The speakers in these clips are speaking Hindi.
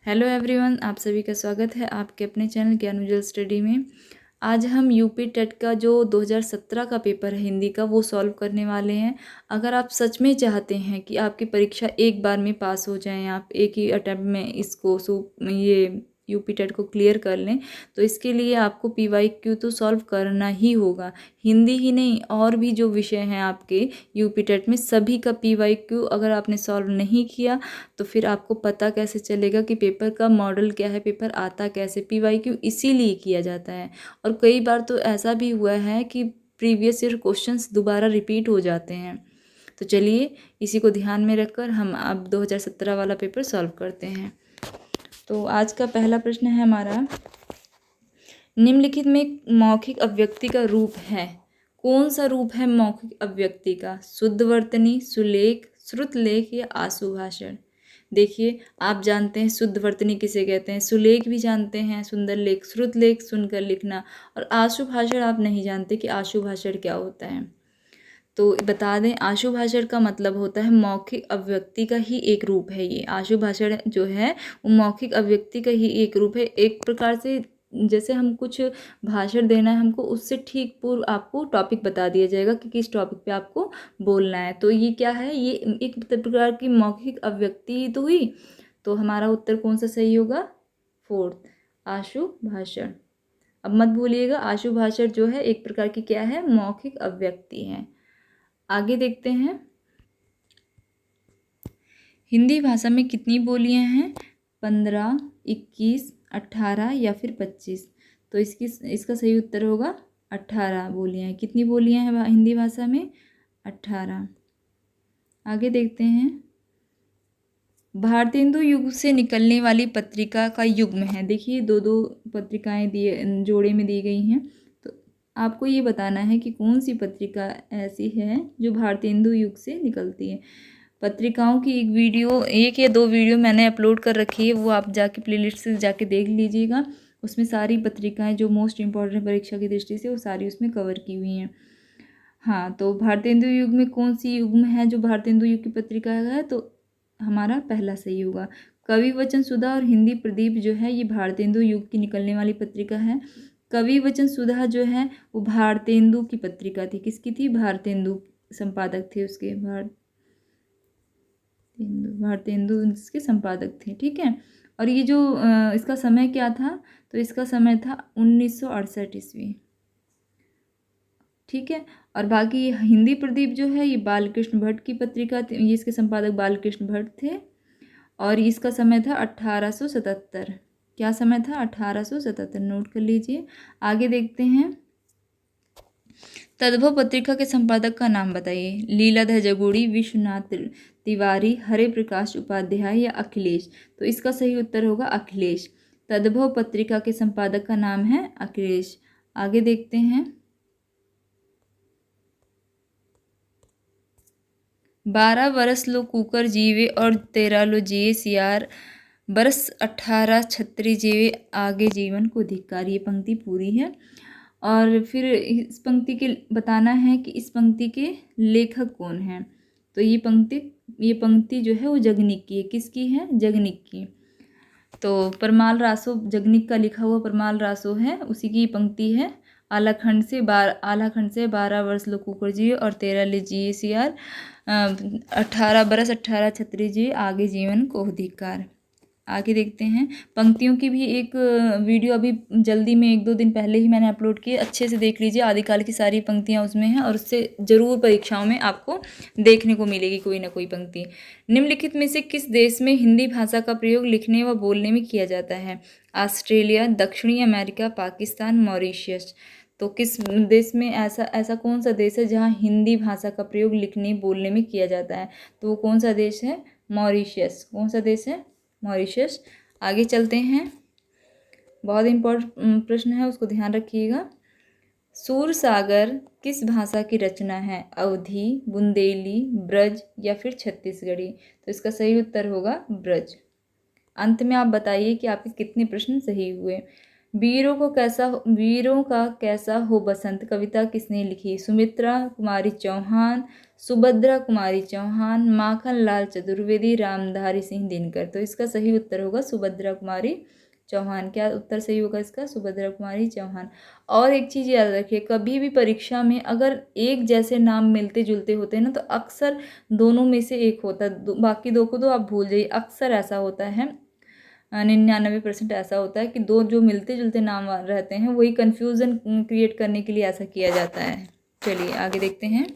हेलो एवरीवन, आप सभी का स्वागत है आपके अपने चैनल ज्ञानुजल स्टडी में। आज हम यूपी टेट का जो 2017 का पेपर है हिंदी का वो सॉल्व करने वाले हैं। अगर आप सच में चाहते हैं कि आपकी परीक्षा एक बार में पास हो जाएं, आप एक ही अटैम्प्ट में इसको ये यूपी टेट को क्लियर कर लें, तो इसके लिए आपको पीवाईक्यू तो सॉल्व करना ही होगा। हिंदी ही नहीं, और भी जो विषय हैं आपके यूपी टेट में सभी का पीवाईक्यू अगर आपने सॉल्व नहीं किया तो फिर आपको पता कैसे चलेगा कि पेपर का मॉडल क्या है, पेपर आता कैसे। पीवाईक्यू इसीलिए किया जाता है। और कई बार तो ऐसा भी हुआ है कि प्रीवियस ईयर क्वेश्चंस दोबारा रिपीट हो जाते हैं। तो चलिए इसी को ध्यान में रखकर हम अब 2017 वाला पेपर सॉल्व करते हैं। तो आज का पहला प्रश्न है हमारा, निम्नलिखित में मौखिक अभिव्यक्ति का रूप है। कौन सा रूप है मौखिक अभिव्यक्ति का? शुद्धवर्तनी, सुलेख, श्रुतलेख या आशुभाषण? देखिए, आप जानते हैं शुद्धवर्तनी किसे कहते हैं, सुलेख भी जानते हैं, सुंदर लेख, श्रुतलेख सुनकर लिखना, और आशुभाषण आप नहीं जानते कि आशुभाषण क्या होता है। तो बता दें, आशुभाषण का मतलब होता है मौखिक अभिव्यक्ति का ही एक रूप है। ये आशुभाषण जो है वो मौखिक अभिव्यक्ति का ही एक रूप है। एक प्रकार से जैसे हम कुछ भाषण देना है हमको, उससे ठीक पूर्व आपको टॉपिक बता दिया जाएगा कि किस टॉपिक पे आपको बोलना है। तो ये क्या है, ये एक प्रकार की मौखिक अभिव्यक्ति तो हुई। तो हमारा उत्तर कौन सा सही होगा? फोर्थ, आशुभाषण। अब मत भूलिएगा, आशुभाषण जो है एक प्रकार की क्या है, मौखिक अभिव्यक्ति है। आगे देखते हैं, हिंदी भाषा में कितनी बोलियां हैं? 15, 21, 18 या फिर 25? तो इसका सही उत्तर होगा 18 बोलियां। कितनी बोलियां हैं हिंदी भाषा में? 18। आगे देखते हैं, भारतेंदु युग से निकलने वाली पत्रिका का युग्म है। देखिए, दो दो पत्रिकाएं दिए जोड़े में दी गई हैं। तो आपको ये बताना है कि कौन सी पत्रिका ऐसी है जो भारतेंदु युग से निकलती है। पत्रिकाओं की एक या दो वीडियो मैंने अपलोड कर रखी है, वो आप जाके प्लेलिस्ट से जाके देख लीजिएगा। उसमें सारी पत्रिकाएं जो मोस्ट इम्पॉर्टेंट परीक्षा की दृष्टि से वो सारी उसमें कवर की हुई हैं। हाँ, तो भारतेंदु युग में कौन सी युग्म है जो भारतेंदु युग की पत्रिका है? तो हमारा पहला सही होगा। कवि वचन सुधा और हिंदी प्रदीप जो है ये भारतेंदु युग की निकलने वाली पत्रिका है। कवि वचन सुधा जो है वो भारतेंदु की पत्रिका थी। किसकी थी? भारतेंदु संपादक थे उसके। भारतेंदु इसके संपादक थे, ठीक है। और ये जो इसका समय क्या था? तो इसका समय था 1968 ईस्वी, ठीक है। और बाकी हिंदी प्रदीप जो है ये बालकृष्ण भट्ट की पत्रिका थी, ये इसके संपादक बालकृष्ण भट्ट थे, और इसका समय था 1877। क्या समय था? 1877, नोट कर लीजिए। आगे देखते हैं, तद्भव पत्रिका के संपादक का नाम बताइए। लीलाधर जगूड़ी, विश्वनाथ तिवारी, हरे प्रकाश उपाध्याय या अखिलेश? तो इसका सही उत्तर होगा अखिलेश। तद्भव पत्रिका के संपादक का नाम है अखिलेश। आगे देखते हैं, 12 बरस लो कुकर जीवे और 13 लो जिए सियार, बरस 18 छत्री जीवे आगे जीवन को धिक्कार। ये पंक्ति पूरी है। और फिर इस पंक्ति के बताना है कि इस पंक्ति के लेखक कौन हैं। तो ये पंक्ति जो है वो जगनिक की है। किसकी है? जगनिक की। तो परमाल रासो, जगनिक का लिखा हुआ परमाल रासो है, उसी की पंक्ति है। आलाखंड से 12 वर्ष लो कुकर जिए और 13 ले जिए सियार, 18 बरस 18 छत्री जिए आगे जीवन को धिक्कार। आगे देखते हैं, पंक्तियों की भी एक वीडियो अभी जल्दी में 1-2 दिन पहले ही मैंने अपलोड की, अच्छे से देख लीजिए। आदिकाल की सारी पंक्तियां उसमें हैं और उससे ज़रूर परीक्षाओं में आपको देखने को मिलेगी कोई ना कोई पंक्ति। निम्नलिखित में से किस देश में हिंदी भाषा का प्रयोग लिखने व बोलने में किया जाता है? ऑस्ट्रेलिया, दक्षिणी अमेरिका, पाकिस्तान, मॉरिशस? तो किस देश में ऐसा कौन सा देश है जहाँ हिंदी भाषा का प्रयोग लिखने बोलने में किया जाता है? तो वो कौन सा देश है? मॉरिशस। कौन सा देश है? मॉरिशस। आगे चलते हैं, बहुत इम्पोर्टेंट प्रश्न है, उसको ध्यान रखिएगा। सूरसागर किस भाषा की रचना है? अवधी, बुंदेली, ब्रज या फिर छत्तीसगढ़ी? तो इसका सही उत्तर होगा ब्रज। अंत में आप बताइए कि आपके कितने प्रश्न सही हुए। वीरों का कैसा हो बसंत कविता किसने लिखी? सुमित्रा कुमारी चौहान, सुभद्रा कुमारी चौहान, माखन लाल चतुर्वेदी, रामधारी सिंह दिनकर। तो इसका सही उत्तर होगा सुभद्रा कुमारी चौहान। क्या उत्तर सही होगा इसका? सुभद्रा कुमारी चौहान। और एक चीज़ याद रखिए, कभी भी परीक्षा में अगर एक जैसे नाम मिलते जुलते होते हैं ना, तो अक्सर दोनों में से एक होता है, बाकी दो को तो आप भूल जाइए। अक्सर ऐसा होता है, 99% ऐसा होता है कि दो जो मिलते जुलते नाम रहते हैं वही कन्फ्यूज़न क्रिएट करने के लिए ऐसा किया जाता है। चलिए आगे देखते हैं।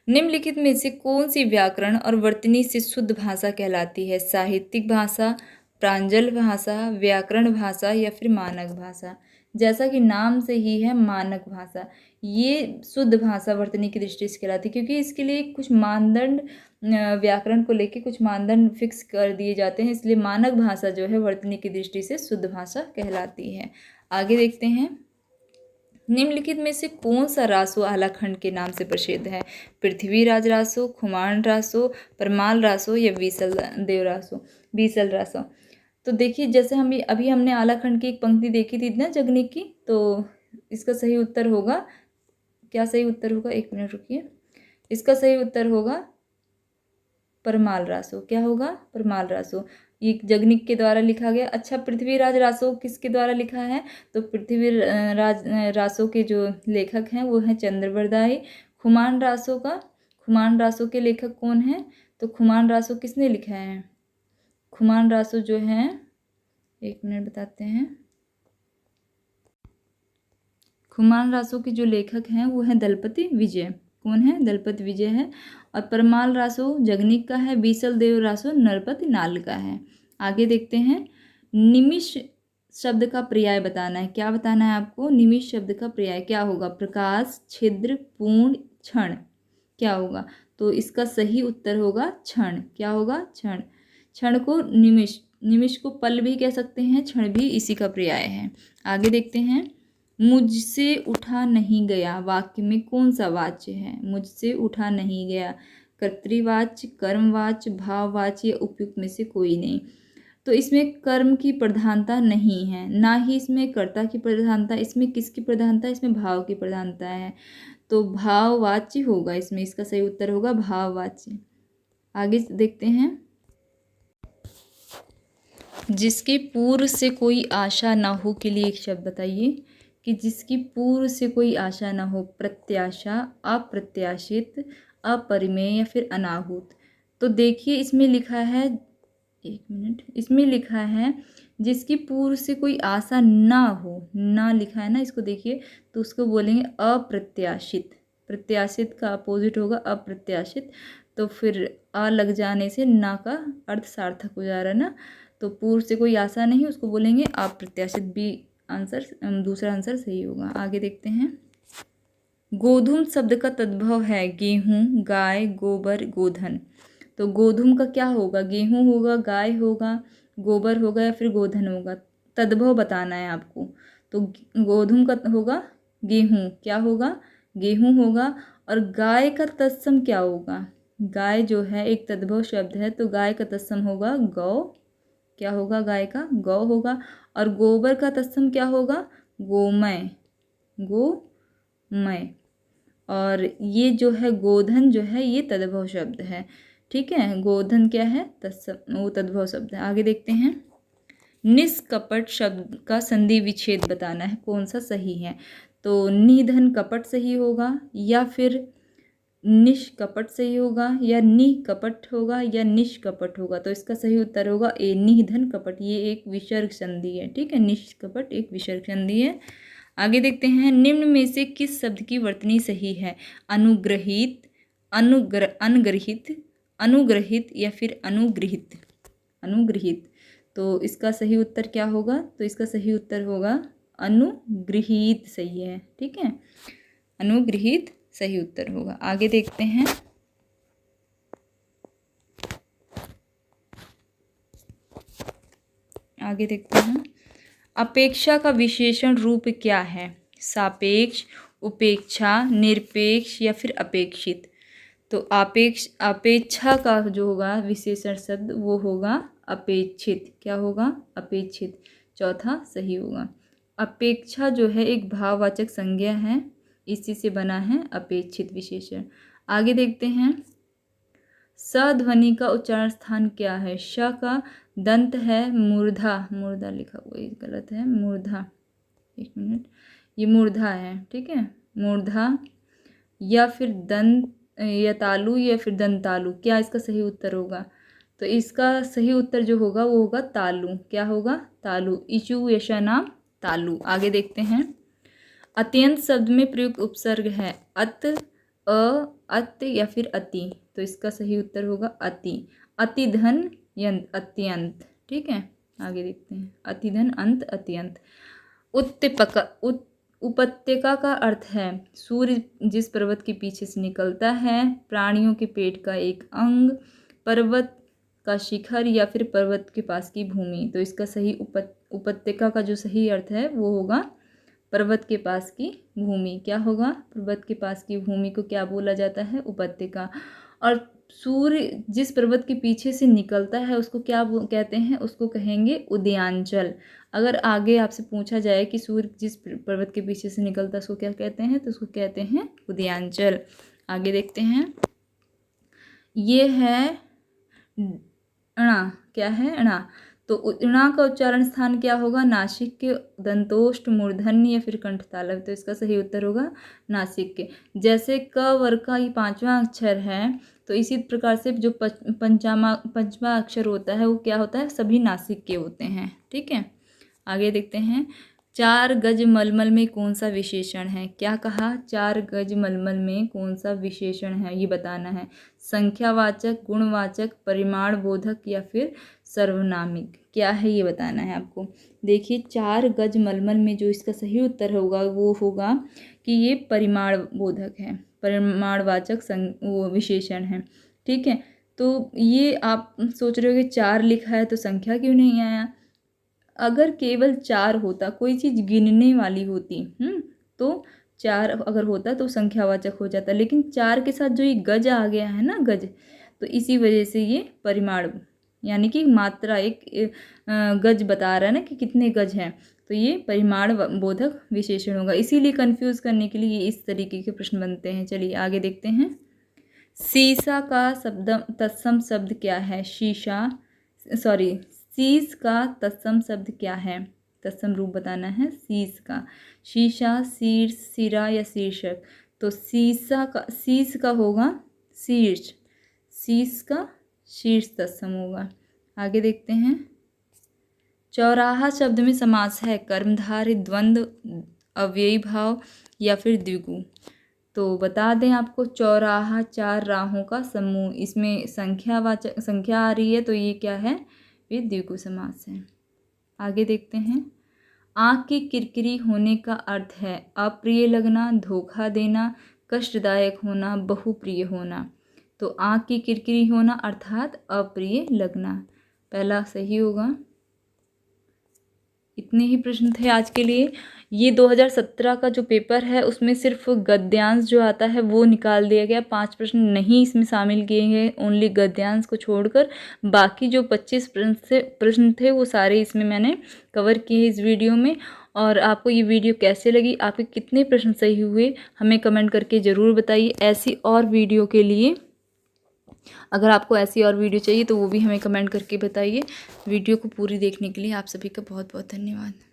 निम्नलिखित में से कौन सी व्याकरण और वर्तनी से शुद्ध भाषा कहलाती है? साहित्यिक भाषा, प्रांजल भाषा, व्याकरण भाषा या फिर मानक भाषा? जैसा कि नाम से ही है, मानक भाषा ये शुद्ध भाषा वर्तनी की दृष्टि से कहलाती है, क्योंकि इसके लिए कुछ मानदंड व्याकरण को लेके कुछ मानदंड फिक्स कर दिए जाते हैं, इसलिए मानक भाषा जो है वर्तनी की दृष्टि से शुद्ध भाषा कहलाती है। आगे देखते हैं। निम्नलिखित में से कौन सा रासो आलाखंड के नाम से प्रसिद्ध है? पृथ्वीराज रासो, खुमान रासो, परमाल रासो या बीसल रासो? तो देखिए, जैसे अभी हमने आलाखंड की एक पंक्ति देखी थी ना जगनिक की, तो इसका सही उत्तर होगा, क्या सही उत्तर होगा? एक मिनट रुकिए। इसका सही उत्तर होगा परमाल रासो। क्या होगा? परमाल रासो। ये जगनिक के द्वारा लिखा गया। अच्छा, पृथ्वीराज रासो किसके द्वारा लिखा है? तो पृथ्वीराज रासो के जो लेखक हैं वो हैं चंद्रबरदाई। खुमान रासो के लेखक कौन हैं? तो खुमान रासो किसने लिखा है? खुमान रासो जो हैं, एक मिनट बताते हैं। खुमान रासो के जो लेखक हैं वो हैं दलपति विजय। कौन है? दलपति विजय है। और परमाल रासो जगनिक का है, बीसल देव रासो नरपति नाल का है। आगे देखते हैं। निमिष शब्द का पर्याय बताना है। क्या बताना है आपको? निमिष शब्द का पर्याय क्या होगा? प्रकाश, छिद्र, पूर्ण, क्षण। क्या होगा? तो इसका सही उत्तर होगा क्षण। क्या होगा? क्षण। क्षण को निमिष को पल भी कह सकते हैं, क्षण भी इसी का पर्याय है। आगे देखते हैं। मुझसे उठा नहीं गया वाक्य में कौन सा वाच्य है? मुझसे उठा नहीं गया कर्तृवाच्य, कर्मवाच्य, भाववाच्य या उपयुक्त में से कोई नहीं। तो इसमें कर्म की प्रधानता नहीं है, ना ही इसमें कर्ता की प्रधानता। इसमें किसकी प्रधानता? इसमें भाव की प्रधानता है, तो भाववाच्य होगा इसमें। इसका सही उत्तर होगा भाववाच्य। आगे देखते हैं। जिसकी पूर्व से कोई आशा ना हो के लिए एक शब्द बताइए कि जिसकी पूर्व से कोई आशा ना हो। प्रत्याशा, अप्रत्याशित, अपरिमेय या फिर अनाहूत। तो देखिए इसमें लिखा है, एक मिनट, इसमें लिखा है जिसकी पूर्व से कोई आशा ना हो, ना लिखा है ना, इसको देखिए, तो उसको बोलेंगे अप्रत्याशित। प्रत्याशित का अपोजिट होगा अप्रत्याशित। तो फिर आ लग जाने से ना का अर्थ सार्थक हो जा रहा है ना, तो पूर्व से कोई आशा नहीं, उसको बोलेंगे अप्रत्याशित। बी आंसर, दूसरा आंसर सही होगा। आगे देखते हैं। गोधूम शब्द का तद्भव है गेहूं, गाय, गोबर, गोधन। तो गोधूम का क्या होगा? गेहूं होगा, गाय होगा, गोबर होगा या फिर गोधन होगा? तद्भव बताना है आपको। तो गोधूम का होगा गेहूं। क्या होगा? गेहूं होगा। और गाय का तत्सम क्या होगा? गाय जो है एक तद्भव शब्द है, तो गाय का तत्सम होगा गौ। क्या होगा? गाय का गौ होगा। और गोबर का तत्सम क्या होगा? गोमय। गोमय। और ये जो है गोधन जो है ये तद्भव शब्द है। ठीक है, गोधन क्या है? वो तद्भव शब्द है। आगे देखते हैं। निष्कपट शब्द का संधि विच्छेद बताना है, कौन सा सही है? तो निधन कपट सही होगा, या फिर निष्कपट सही होगा, या निकपट होगा, या निष्कपट होगा? तो इसका सही उत्तर होगा ए, निधन कपट। ये एक विसर्ग संधि है। ठीक है, निष्कपट एक विसर्ग संधि है। आगे देखते हैं। निम्न में से किस शब्द की वर्तनी सही है? अनुग्रहित, अनग्रहित, अनुग्रहित या फिर अनुगृहित? अनुगृहित। तो इसका सही उत्तर क्या होगा? तो इसका सही उत्तर होगा अनुगृहित। सही है। ठीक है, अनुगृहित सही उत्तर होगा। आगे देखते हैं। आगे देखते हैं। अपेक्षा का विशेषण रूप क्या है? सापेक्ष, उपेक्षा, निरपेक्ष या फिर अपेक्षित? तो अपेक्षा का जो होगा विशेषण शब्द वो होगा अपेक्षित। क्या होगा? अपेक्षित। चौथा सही होगा। अपेक्षा जो है एक भाववाचक संज्ञा है, इसी से बना है अपेक्षित विशेषण। आगे देखते हैं, स ध्वनि का उच्चारण स्थान क्या है? श का दंत है मूर्धा, मूर्धा लिखा हुआ ये गलत है, मूर्धा, एक मिनट, ये मूर्धा है, ठीक है, मूर्धा, या फिर दंत या तालु या फिर दंतालु, क्या इसका सही उत्तर होगा? तो इसका सही उत्तर जो होगा वो होगा तालु। क्या होगा? तालु। इचु यशा नाम तालु। आगे देखते हैं, अत्यंत शब्द में प्रयुक्त उपसर्ग है अत, अ, अत या फिर अति, तो इसका सही उत्तर होगा अति। अतिधन यंत, अत्यंत, ठीक है। आगे देखते हैं, अतिधन अंत अत्यंत। उत्पका उपत्यका का अर्थ है सूर्य जिस पर्वत के पीछे से निकलता है, प्राणियों के पेट का एक अंग, पर्वत का शिखर या फिर पर्वत के पास की भूमि। तो इसका सही उपत्यका का जो सही अर्थ है वो होगा पर्वत के पास की भूमि। क्या होगा? पर्वत के पास की भूमि को क्या बोला जाता है? उपत्यका। और सूर्य जिस पर्वत के पीछे से निकलता है उसको क्या कहते हैं? उसको कहेंगे उदयांचल। अगर आगे आपसे पूछा जाए कि सूर्य जिस पर्वत के पीछे से निकलता है उसको क्या कहते हैं, तो उसको कहते हैं उदयांचल। आगे देखते हैं, ये है णा, क्या है? णा। तो णा का उच्चारण स्थान क्या होगा? नासिक के दंतोष्ठ, मूर्धन्य या फिर कंठतालव। तो इसका सही उत्तर होगा नासिक के। जैसे क वर्ग का ये 5वां अक्षर है, तो इसी प्रकार से जो पंचमा अक्षर होता है वो क्या होता है? सभी नासिक के होते हैं, ठीक है। आगे देखते हैं, 4 गज मलमल में कौन सा विशेषण है? क्या कहा? 4 गज मलमल में कौन सा विशेषण है ये बताना है। संख्यावाचक, गुणवाचक, परिमाण बोधक या फिर सर्वनामिक, क्या है ये बताना है आपको। देखिए, 4 गज मलमल में जो इसका सही उत्तर होगा वो होगा कि ये परिमाण बोधक है, परिमाणवाचक वो विशेषण है, ठीक है। तो ये आप सोच रहे हो कि 4 लिखा है तो संख्या क्यों नहीं आया? अगर केवल 4 होता, कोई चीज़ गिनने वाली होती, तो 4 अगर होता तो संख्यावाचक हो जाता, लेकिन 4 के साथ जो ये गज आ गया है ना, गज, तो इसी वजह से ये परिमाण यानी कि मात्रा एक गज बता रहा है ना कि कितने गज हैं, तो ये परिमाण बोधक विशेषण होगा। इसीलिए कंफ्यूज करने के लिए इस तरीके के प्रश्न बनते हैं। चलिए आगे देखते हैं, शीशा का तत्सम शब्द क्या है? शीश का तत्सम शब्द क्या है? तत्सम रूप बताना है शीश का। शीशा, शीर्ष, सिरा या शीर्षक। तो शीश का होगा शीर्ष, शीश का शीर्ष तत्सम होगा। आगे देखते हैं, चौराहा शब्द में समास है कर्मधारय, द्वंद्व, अव्ययी भाव या फिर द्विगु। तो बता दें आपको, चौराहा 4 राहों का समूह, इसमें संख्या आ रही है तो ये क्या है? ये द्विगु समास है। आगे देखते हैं, आँख की किरकिरी होने का अर्थ है अप्रिय लगना, धोखा देना, कष्टदायक होना, बहुप्रिय होना। तो आँख की किरकिरी होना अर्थात अप्रिय लगना, पहला सही होगा। इतने ही प्रश्न थे आज के लिए। ये 2017 का जो पेपर है उसमें सिर्फ गद्यांश जो आता है वो निकाल दिया गया, 5 प्रश्न नहीं इसमें शामिल किए गए, ओनली गद्यांश को छोड़कर बाकी जो 25 प्रश्न थे वो सारे इसमें मैंने कवर किए इस वीडियो में। और आपको ये वीडियो कैसे लगी, आपके कितने प्रश्न सही हुए, हमें कमेंट करके ज़रूर बताइए। ऐसी और वीडियो के लिए, अगर आपको ऐसी और वीडियो चाहिए तो वो भी हमें कमेंट करके बताइए। वीडियो को पूरी देखने के लिए आप सभी का बहुत बहुत धन्यवाद।